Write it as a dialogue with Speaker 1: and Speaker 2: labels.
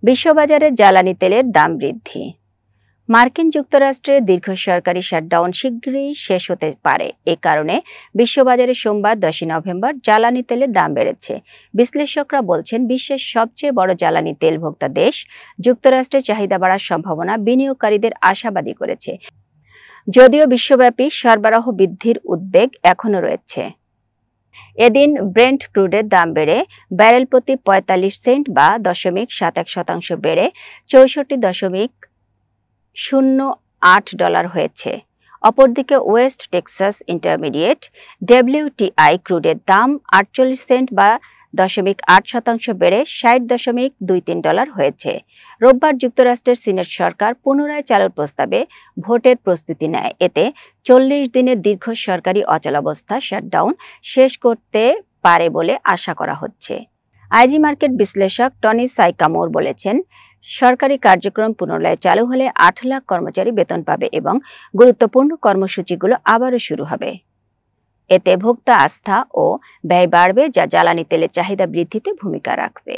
Speaker 1: বিশ্ববাজারে জ্বালানি তেলের দাম বৃদ্ধি। মার্কিন যুক্তরাষ্ট্রে দীর্ঘ সরকারি শাটডাউন শিগগিরই শেষ হতে পারে। এ কারণে বিশ্ববাজারে সোমবার 10 নভেম্বর জ্বালানি তেলের দাম বেড়েছে। বিশ্লেষকরা বলছেন, বিশ্বের সবচেয়ে বড় জ্বালানি তেল ভোক্তা দেশ যুক্তরাষ্ট্রে চাহিদা বাড়ার সম্ভাবনা বিনিয়োগকারীদের আশাবাদী করেছে। যদিও বিশ্বব্যাপী সরবরাহ বৃদ্ধির উদ্বেগ এখনও রয়েছে। এদিন ব্রেন্ট ক্রুডের দাম বেড়ে ব্যারেল প্রতি 45 সেন্ট বা $0.71 বেড়ে $64.08 হয়েছে। অপরদিকে ওয়েস্ট টেক্সাস ইন্টারমিডিয়েট WTI ক্রুডের দাম 48 সেন্ট বা $0.8 বেড়ে $60.23 হয়েছে। রোববার যুক্তরাষ্ট্রের সিনেট সরকার পুনরায় চালুর প্রস্তাবে ভোটের প্রস্তুতি নেয়। এতে 40 দিনের দীর্ঘ সরকারি অচলাবস্থা শাটডাউন শেষ করতে পারে বলে আশা করা হচ্ছে। আইজি মার্কেট বিশ্লেষক টনি সাইকামোর বলেছেন, সরকারি কার্যক্রম পুনরায় চালু হলে 8 লাখ কর্মচারী বেতন পাবে এবং গুরুত্বপূর্ণ কর্মসূচিগুলো আবারও শুরু হবে। এতে ভোক্তা আস্থা ও ব্যয় বাড়বে, যা জ্বালানি তেলের চাহিদা বৃদ্ধিতে ভূমিকা রাখবে।